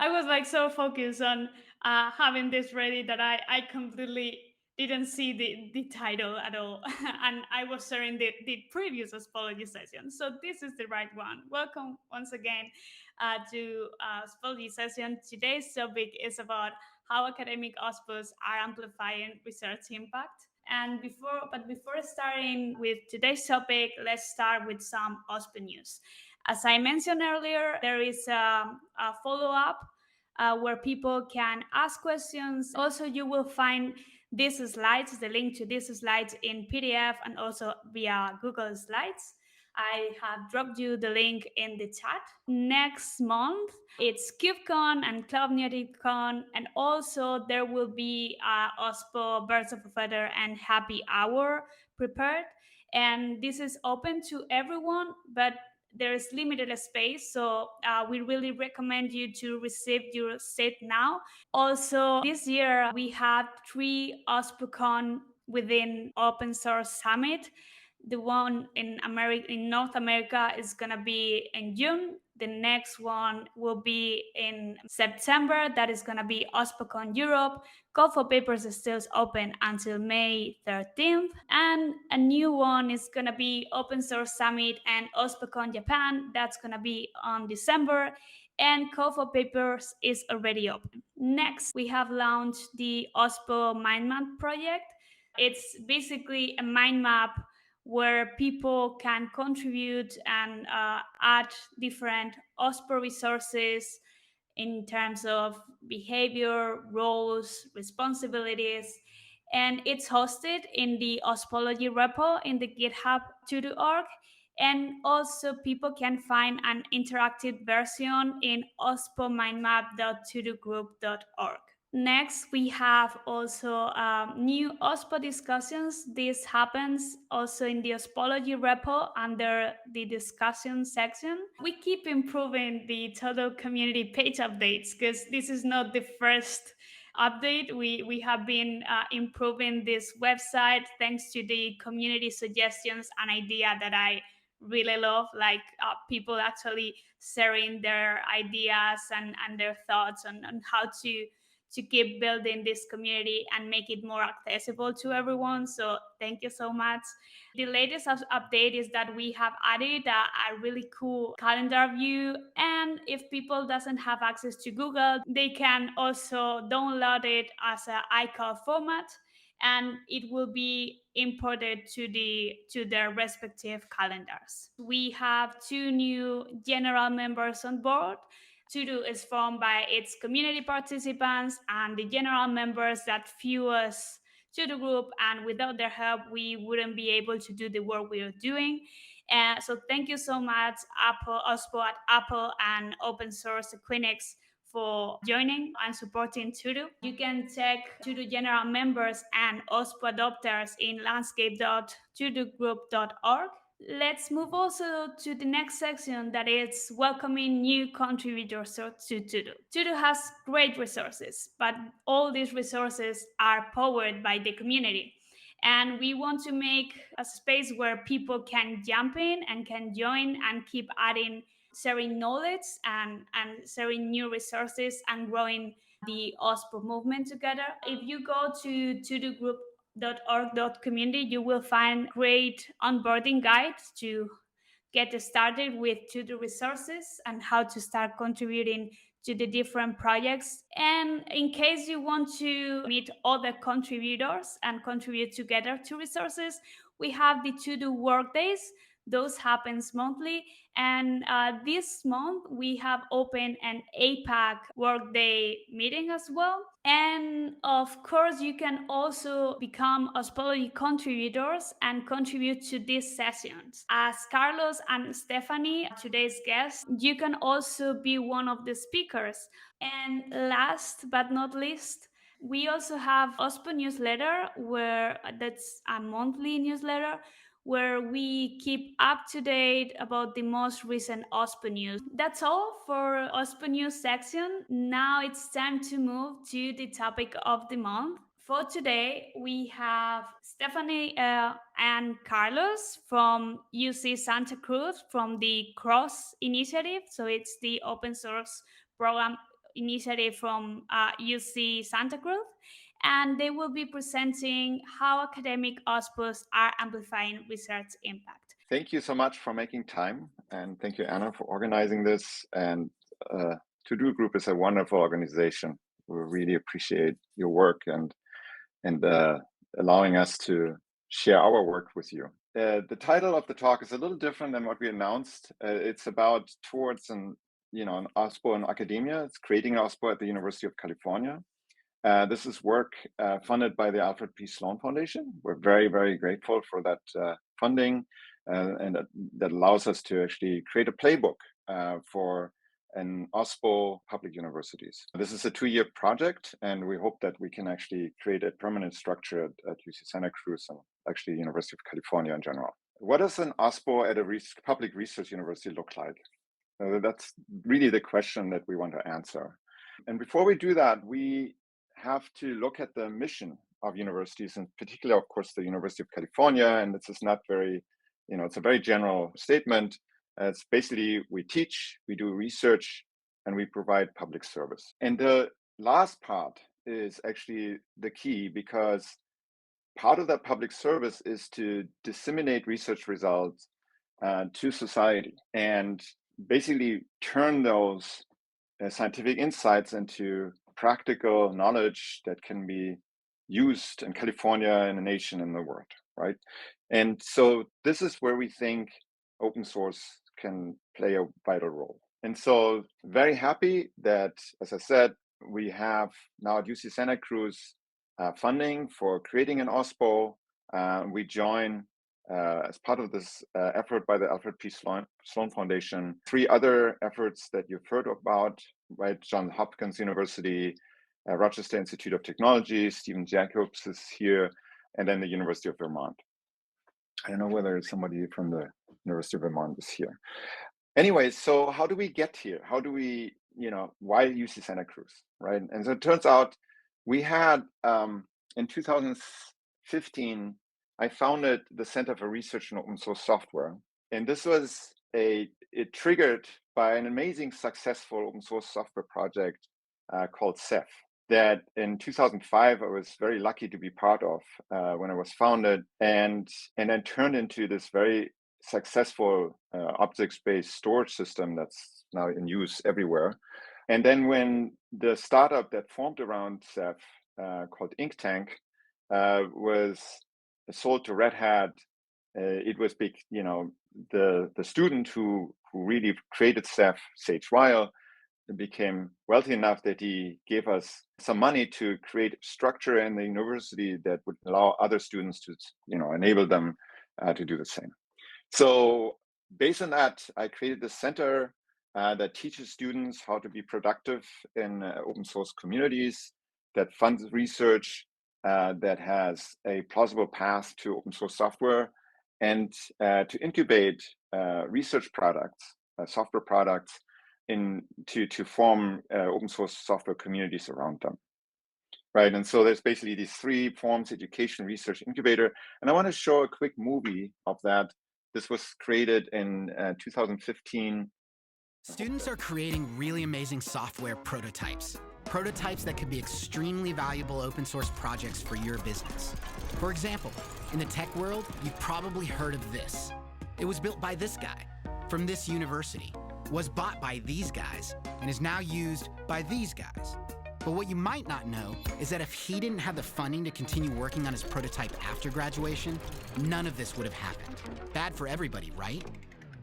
I was like so focused on having this ready that I completely didn't see the title at all. And I was sharing the previous Ospology session. So this is the right one. Welcome once again to Ospology session. Today's topic is about how academic OSPOs are amplifying research impact. And before starting with today's topic, let's start with some OSPO news. As I mentioned earlier, there is a follow-up where people can ask questions. Also, you will find these slides, the link to these slides in PDF and also via Google Slides. I have dropped you the link in the chat. Next month, it's KubeCon and CloudNetiCon, and also there will be OSPO Birds of a Feather and Happy Hour prepared. And this is open to everyone, but there's limited space, so we really recommend you to reserve your seat now. Also, this year we had 3 OSPOcon within Open Source Summit. The one in North America is gonna be in June. The next one will be in September. That is gonna be OSPOcon Europe. Call for papers is still open until May 13th. And a new one is gonna be Open Source Summit and OSPOcon Japan. That's gonna be on December. And call for papers is already open. Next, we have launched the OSPO Mindmap project. It's basically a mind map where people can contribute and add different OSPO resources in terms of behavior, roles, responsibilities. And it's hosted in the OSPOlogy repo in the GitHub to.org. And also people can find an interactive version in ospomindmap.todogroup.org. Next, we have also new OSPO discussions. This happens also in the Ospology repo under the discussion section. We keep improving the total community page updates because this is not the first update. We have been improving this website thanks to the community suggestions and idea that I really love, like people actually sharing their ideas and their thoughts on how to keep building this community and make it more accessible to everyone. So thank you so much. The latest update is that we have added a really cool calendar view. And if people doesn't have access to Google, they can also download it as an iCal format, and it will be imported to their respective calendars. We have 2 new general members on board. To-Do is formed by its community participants and the general members that fuel us to the group, and without their help we wouldn't be able to do the work we are doing. So thank you so much, OSPO at Apple and Open Source Equinix, for joining and supporting To-Do. You can check To-Do general members and OSPO adopters in landscape.todogroup.org. Let's move also to the next section, that is welcoming new contributors to To-Do. To-Do has great resources, but all these resources are powered by the community. And we want to make a space where people can jump in and can join and keep adding, sharing knowledge and sharing new resources and growing the OSPO movement together. If you go to the group .org.community, you will find great onboarding guides to get started with To-Do resources and how to start contributing to the different projects. And in case you want to meet other contributors and contribute together to resources, we have the To-Do workdays. Those happens monthly, and this month we have opened an APAC workday meeting as well. And of course, you can also become Ospology contributors and contribute to these sessions. As Carlos and Stephanie, today's guests, you can also be one of the speakers. And last but not least, we also have OSPO Newsletter, where that's a monthly newsletter where we keep up to date about the most recent OSPO news. That's all for OSPO news section. Now it's time to move to the topic of the month. For today, we have Stephanie and Carlos from UC Santa Cruz from the CROSS initiative. So it's the open source program initiative from UC Santa Cruz, and they will be presenting how academic OSPOs are amplifying research impact. Thank you so much for making time, and thank you, Anna, for organizing this. And To Do Group is a wonderful organization. We really appreciate your work and allowing us to share our work with you. The title of the talk is a little different than what we announced. It's about towards an OSPO in academia. It's creating an OSPO at the University of California. This is work funded by the Alfred P. Sloan Foundation. We're very, very grateful for that funding, and that allows us to actually create a playbook for an OSPO public universities. This is a 2-year project, and we hope that we can actually create a permanent structure at UC Santa Cruz and actually University of California in general. What does an OSPO at a public research university look like? That's really the question that we want to answer. And before we do that, we have to look at the mission of universities, in particular, of course, the University of California. And this is not very, it's a very general statement. It's basically we teach, we do research, and we provide public service. And the last part is actually the key, because part of that public service is to disseminate research results to society and basically turn those scientific insights into practical knowledge that can be used in California, in the nation, in the world, right? And so this is where we think open source can play a vital role. And so very happy that, as I said, we have now at UC Santa Cruz funding for creating an OSPO. We join as part of this effort by the Alfred P. Sloan Foundation, 3 other efforts that you've heard about, right? Johns Hopkins University, Rochester Institute of Technology, Stephen Jacobs is here, and then the University of Vermont. I don't know whether somebody from the University of Vermont is here. Anyway, so how do we get here? How do we, why UC Santa Cruz, right? And so it turns out we had, in 2015, I founded the Center for Research in Open Source Software. And this was it triggered by an amazing successful open source software project called Ceph, that in 2005, I was very lucky to be part of when it was founded, and then turned into this very successful object-based storage system that's now in use everywhere. And then when the startup that formed around Ceph called Inktank was sold to Red Hat, it was big, the student who really created Ceph, Sage Weil, became wealthy enough that he gave us some money to create structure in the university that would allow other students to, enable them to do the same. So based on that, I created this center that teaches students how to be productive in open source communities, that funds research, that has a plausible path to open source software, and to incubate research products, software products, to form open source software communities around them, right? And so there's basically these 3 forms: education, research, incubator. And I want to show a quick movie of that. This was created in 2015. Students are creating really amazing software prototypes that could be extremely valuable open source projects for your business. For example, in the tech world, you've probably heard of this. It was built by this guy from this university, was bought by these guys, and is now used by these guys. But what you might not know is that if he didn't have the funding to continue working on his prototype after graduation, none of this would have happened. Bad for everybody, right?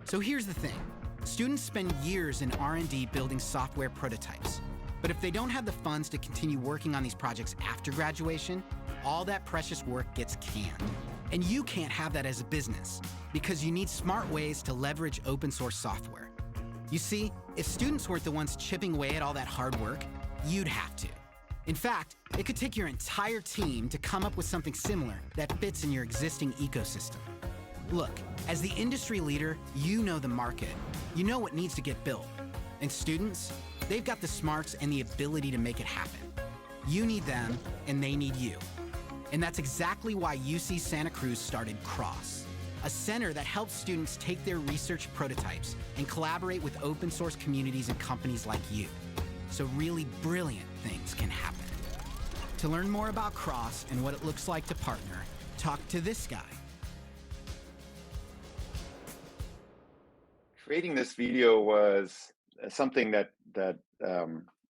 So here's the thing. Students spend years in R&D building software prototypes. But if they don't have the funds to continue working on these projects after graduation, all that precious work gets canned. And you can't have that as a business, because you need smart ways to leverage open source software. You see, if students weren't the ones chipping away at all that hard work, you'd have to. In fact, it could take your entire team to come up with something similar that fits in your existing ecosystem. Look, as the industry leader, you know the market. You know what needs to get built. And students, they've got the smarts and the ability to make it happen. You need them, and they need you. And that's exactly why UC Santa Cruz started CROSS, a center that helps students take their research prototypes and collaborate with open source communities and companies like you. so really brilliant things can happen. To learn more about Cross and what it looks like to partner, talk to this guy. Creating this video was something that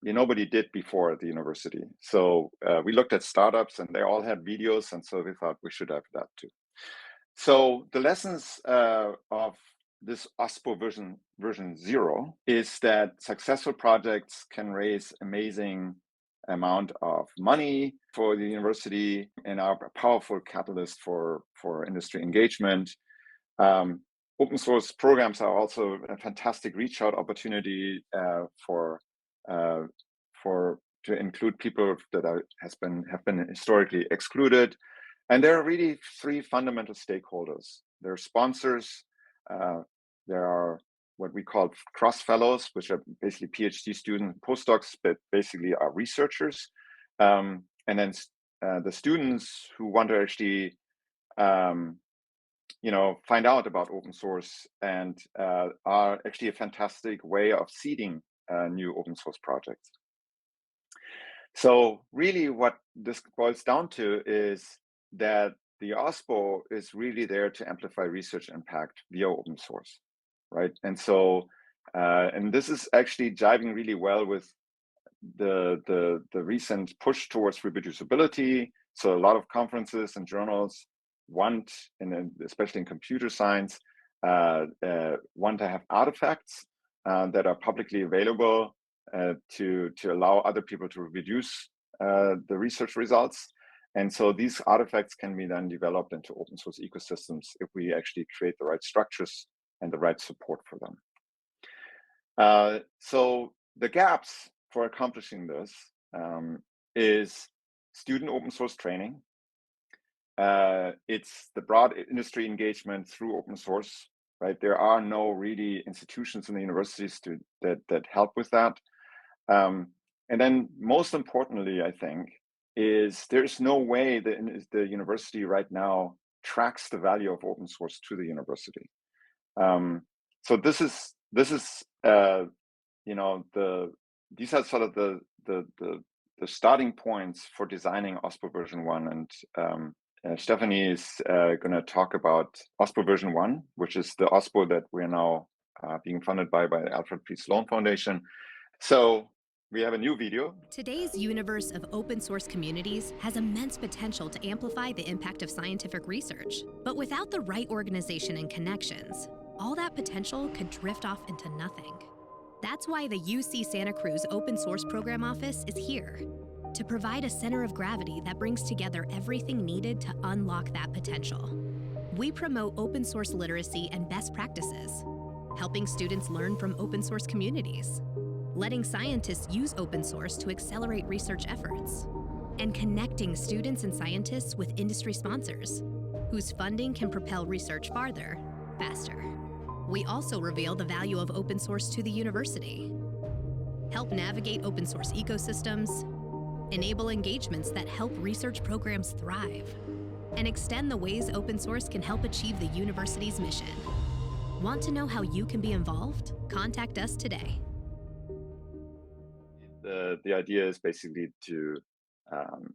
nobody did before at the university. So we looked at startups and they all had videos, and so we thought we should have that too. So the lessons of this OSPO version 0 is that successful projects can raise amazing amount of money for the university and are a powerful catalyst for industry engagement. Open source programs are also a fantastic reach out opportunity to include people that have been historically excluded. And there are really three fundamental stakeholders. There are sponsors, there are what we call cross fellows, which are basically PhD students, postdocs, but basically are researchers. And then the students who want to actually find out about open source and are actually a fantastic way of seeding new open source projects. So really what this boils down to is that the OSPO is really there to amplify research impact via open source, right? And so, and this is actually jiving really well with the recent push towards reproducibility. So a lot of conferences and journals want, and especially in computer science, want to have artifacts that are publicly available to allow other people to reproduce the research results. And so these artifacts can be then developed into open source ecosystems if we actually create the right structures and the right support for them. So the gaps for accomplishing this is student open source training. It's the broad industry engagement through open source, right? There are no really institutions in the universities that help with that. And then most importantly, I think, is there's no way that the university right now tracks the value of open source to the university. So this is these are sort of the starting points for designing OSPO version 1. And Stephanie is going to talk about OSPO version 1, which is the OSPO that we're now being funded by the Alfred P. Sloan Foundation. So we have a new video. Today's universe of open source communities has immense potential to amplify the impact of scientific research. But without the right organization and connections, all that potential could drift off into nothing. That's why the UC Santa Cruz Open Source Program Office is here, to provide a center of gravity that brings together everything needed to unlock that potential. We promote open source literacy and best practices, helping students learn from open source communities, letting scientists use open source to accelerate research efforts, and connecting students and scientists with industry sponsors, whose funding can propel research farther, faster. We also reveal the value of open source to the university, help navigate open source ecosystems, enable engagements that help research programs thrive, and extend the ways open source can help achieve the university's mission. Want to know how you can be involved? Contact us today. The idea is basically to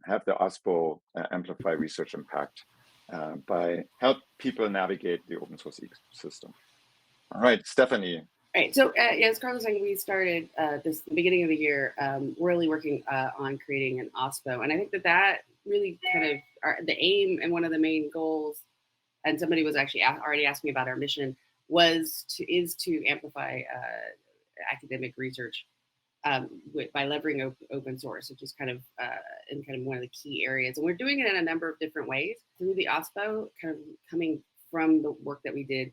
have the OSPO amplify research impact by help people navigate the open source ecosystem. All right, Stephanie. Right. So as Carlos was saying, we started the beginning of the year really working on creating an OSPO, and I think that really kind of the aim and one of the main goals. And somebody was actually already asking me about our mission is to amplify academic research by leveraging open source, which is kind of one of the key areas. And we're doing it in a number of different ways through the OSPO, kind of coming from the work that we did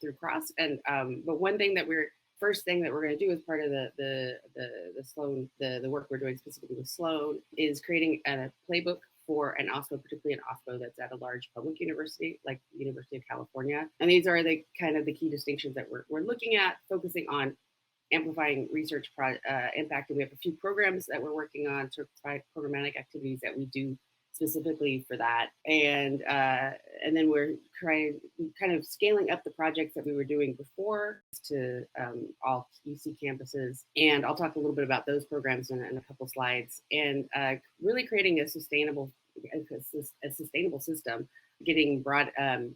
through Cross. And but first thing that we're going to do as part of the Sloan, the work we're doing specifically with Sloan, is creating a playbook for an OSPO, particularly an OSPO that's at a large public university like the University of California. And these are the kind of the key distinctions that we're looking at, focusing on amplifying research impact. And we have a few programs that we're working on, sort of programmatic activities that we do specifically for that. And then we're kind of scaling up the projects that we were doing before to all UC campuses. And I'll talk a little bit about those programs in a couple slides. And really creating a sustainable system, getting broad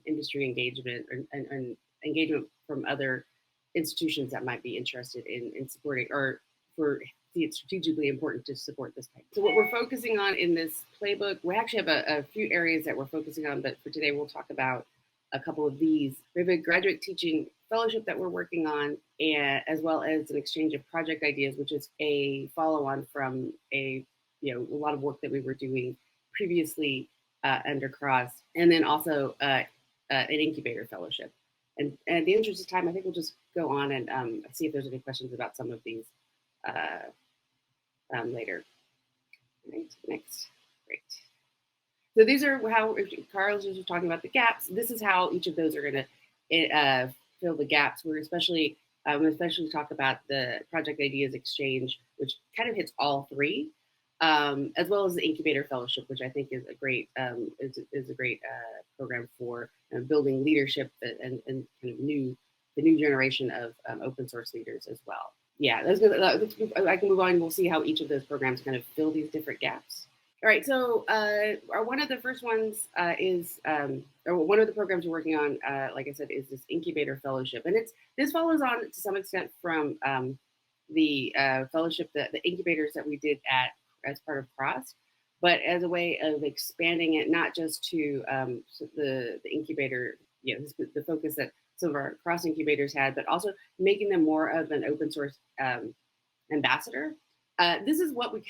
industry engagement and engagement from other institutions that might be interested in supporting, or for it's strategically important to support this type. So what we're focusing on in this playbook, we actually have a few areas that we're focusing on, but for today we'll talk about a couple of these. We have a graduate teaching fellowship that we're working on, and as well as an exchange of project ideas, which is a follow-on from a lot of work that we were doing previously under CROSS, and then also an incubator fellowship. And in the interest of time, I think we'll just go on and see if there's any questions about some of these later. Right, next, great. So these are how, Carlos was just talking about the gaps, this is how each of those are going to fill the gaps. We're especially talk about the project ideas exchange, which kind of hits all three, as well as the incubator fellowship, which I think is a great program for building leadership and kind of the new generation of open source leaders as well. Yeah, I can move on. We'll see how each of those programs kind of fill these different gaps. All right, so one of the first ones or one of the programs we're working on, like I said, is this incubator fellowship, and this follows on to some extent from the fellowship, the incubators that we did as part of CROSS, but as a way of expanding it, not just to the incubator, the focus that some of our CROSS incubators had, but also making them more of an open source ambassador. This is what we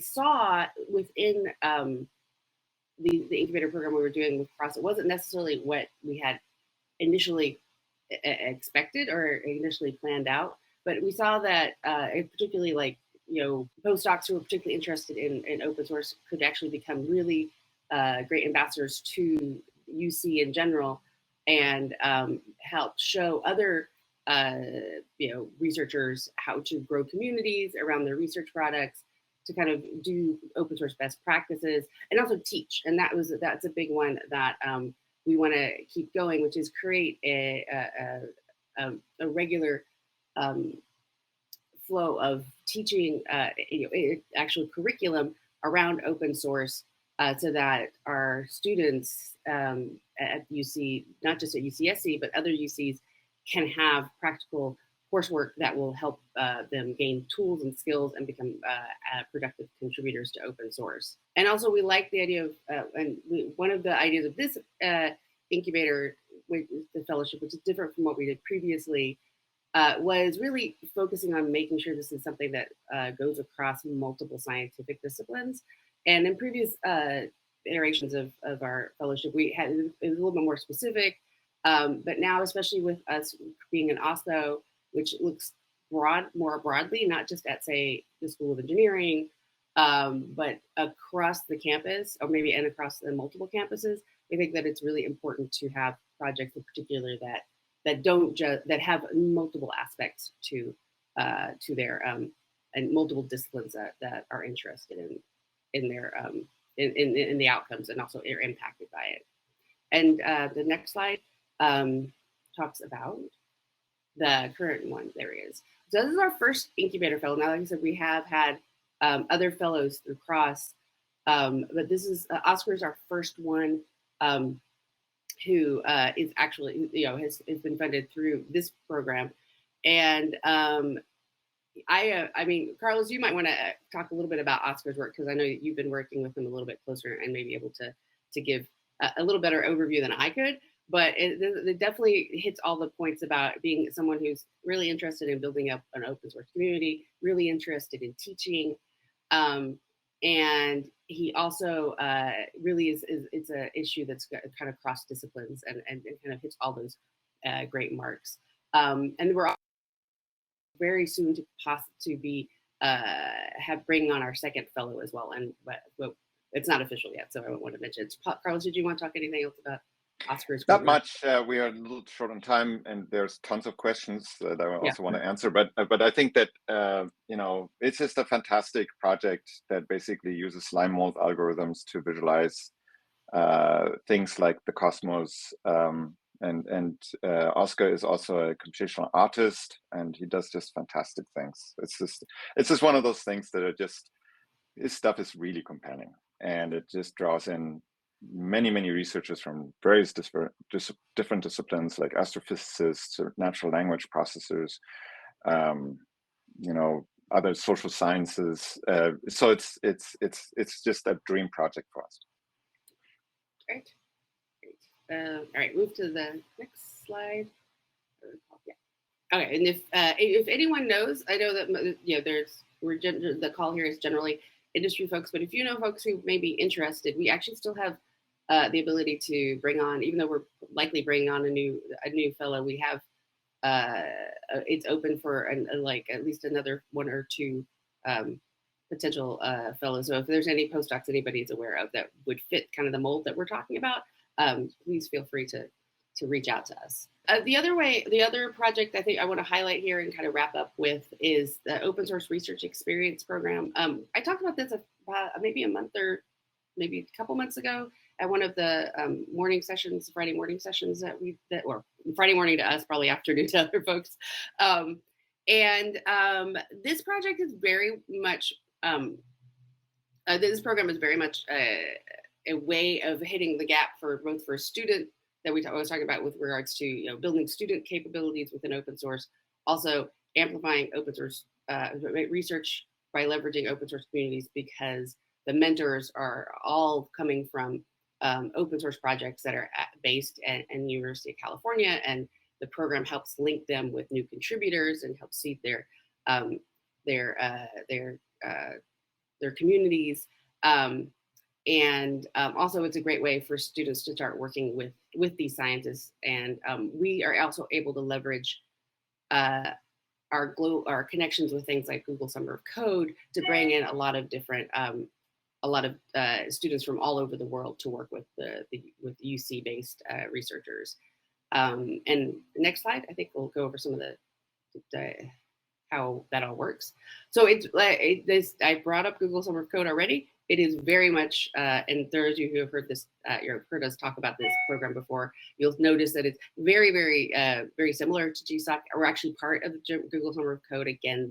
saw within the incubator program we were doing with CROSS. It wasn't necessarily what we had initially expected or initially planned out, but we saw that particularly postdocs who were particularly interested in open source could actually become really great ambassadors to UC in general, and help show other researchers how to grow communities around their research products, to kind of do open source best practices, and also teach. And that's a big one that we want to keep going, which is create a regular flow of teaching, actual curriculum around open source, so that our students at UC, not just at UCSC, but other UCs, can have practical coursework that will help them gain tools and skills and become productive contributors to open source. And also, we like the idea of, one of the ideas of this incubator, with the fellowship, which is different from what we did previously, was really focusing on making sure this is something that goes across multiple scientific disciplines. And in previous iterations of our fellowship, it was a little bit more specific, but now, especially with us being an OSPO, which looks more broadly, not just at, say, the School of Engineering, but across the campus, or maybe and across the multiple campuses, I think that it's really important to have projects in particular that have multiple aspects to their and multiple disciplines that are interested in their in the outcomes, and also are impacted by it. And the next slide talks about the current one. There it is. So this is our first incubator fellow. Now, like I said, we have had other fellows through CROSS, but this is Oscar is our first one who is actually, has been funded through this program. And I mean, Carlos, you might want to talk a little bit about Oscar's work, because I know you've been working with him a little bit closer and maybe able to give a little better overview than I could. But it definitely hits all the points about being someone who's really interested in building up an open source community, really interested in teaching. And he also really it's an issue that's kind of cross disciplines and kind of hits all those great marks. And we're very soon to be bringing on our second fellow as well. But it's not official yet, so I don't want to mention it. Carlos, did you want to talk anything else about Oscar's Not much. We are a little short on time, and there's tons of questions that I also want to answer. But I think that you know, it's just a fantastic project that basically uses slime mold algorithms to visualize things like the cosmos. And Oscar is also a computational artist, and he does just fantastic things. It's just one of those things that are just, his stuff is really compelling, and it just draws in many researchers from various different disciplines like astrophysicists or natural language processors, you know, other social sciences. So it's just a dream project for us. Great. All right, move to the next slide. Yeah. Okay, and if anyone knows, I know that the call here is generally industry folks, but if you know folks who may be interested, we actually still have the ability to bring on, even though we're likely bringing on a new fellow, we have it's open for like at least another 1 or 2 potential fellows. So if there's any postdocs anybody is aware of that would fit kind of the mold that we're talking about, please feel free to reach out to us. The other project I think I want to highlight here and kind of wrap up with is the Open Source Research Experience Program. I talked about this maybe a month or maybe a couple months ago at one of the morning sessions, Friday morning sessions or Friday morning to us, probably afternoon to other folks. This project is very much, this program is very much a way of hitting the gap for both for a student that I was talking about with regards to building student capabilities within open source, also amplifying open source research by leveraging open source communities, because the mentors are all coming from open source projects that are based in University of California, and the program helps link them with new contributors and helps seed their communities. Also, it's a great way for students to start working with these scientists, and we are also able to leverage our connections with things like Google Summer of Code to bring in a lot of different students from all over the world to work with with UC-based researchers. And the next slide, I think we'll go over some of the how that all works. So I brought up Google Summer of Code already. It is very much, and those of you who have heard this, you've heard us talk about this program before, you'll notice that it's very, very similar to GSOC. We're actually part of the Google Summer of Code. Again,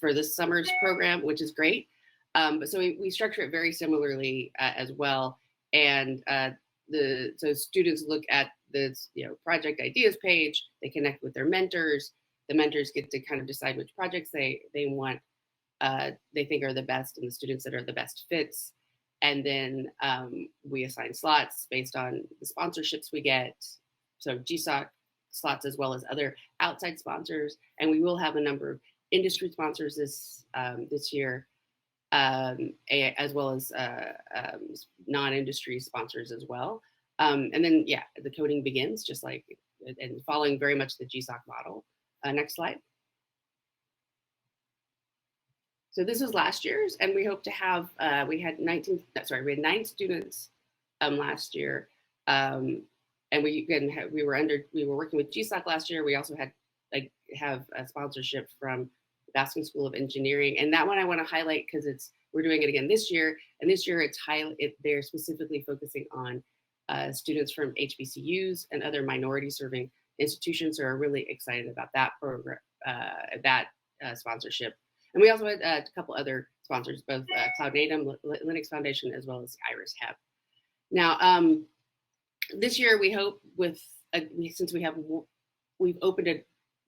for this summer's program, which is great. So we structure it very similarly as well. And so students look at this project ideas page, they connect with their mentors. The mentors get to kind of decide which projects they want, they think are the best, and the students that are the best fits. And then we assign slots based on the sponsorships we get. So GSOC slots as well as other outside sponsors. And we will have a number of industry sponsors this year, as well as non-industry sponsors as well. And then, the coding begins just like, and following very much the GSOC model. Next slide. So this was last year's, and we hope to have, we had 9 students last year. And we were working with GSOC last year. We also had have a sponsorship from the Baskin School of Engineering. And that one I want to highlight because we're doing it again this year. And this year they're specifically focusing on students from HBCUs and other minority serving institutions who are really excited about that program, sponsorship. And we also had a couple other sponsors, both Cloud Native, Linux Foundation, as well as Iris Hep. Now, this year we hope since we've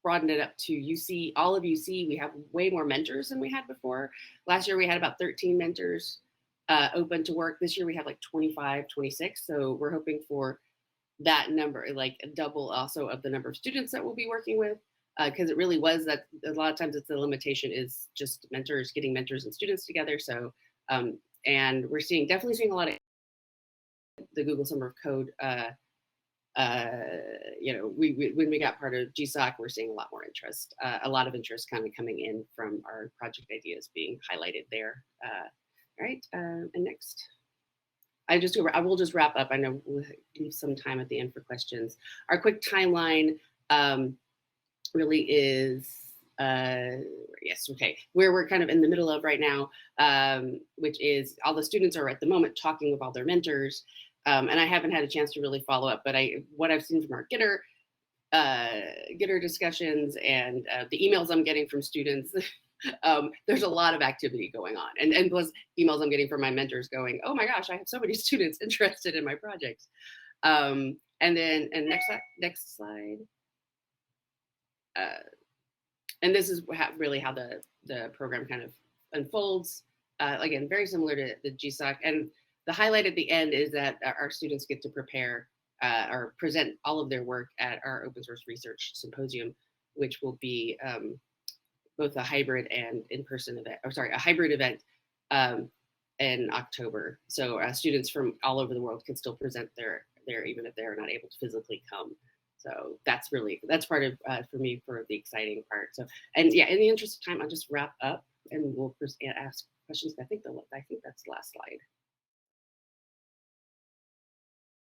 broadened it up to UC, all of UC, we have way more mentors than we had before. Last year we had about 13 mentors open to work. This year we have like 25, 26. So we're hoping for that number, like a double also of the number of students that we'll be working with. Because it really was that a lot of times it's the limitation is just getting mentors and students together. So, and we're definitely seeing a lot of the Google Summer of Code. When we got part of GSOC, we're seeing a lot more interest, a lot of interest kind of coming in from our project ideas being highlighted there. All right, and next. I will just wrap up. I know we'll leave some time at the end for questions. Our quick timeline really is, yes, okay, where we're kind of in the middle of right now, which is all the students are at the moment talking with all their mentors. And I haven't had a chance to really follow up, but what I've seen from our Gitter discussions and the emails I'm getting from students, there's a lot of activity going on. And plus emails I'm getting from my mentors going, oh my gosh, I have so many students interested in my projects. And next slide. And this is really how the program kind of unfolds. Again, very similar to the GSOC. And the highlight at the end is that our students get to prepare or present all of their work at our open source research symposium, which will be both a hybrid and in-person event, a hybrid event in October. So students from all over the world can still present there even if they're not able to physically come. So that's part of, for me, for the exciting part. So, and yeah, in the interest of time, I'll just wrap up and we'll ask questions. I think that's the last slide.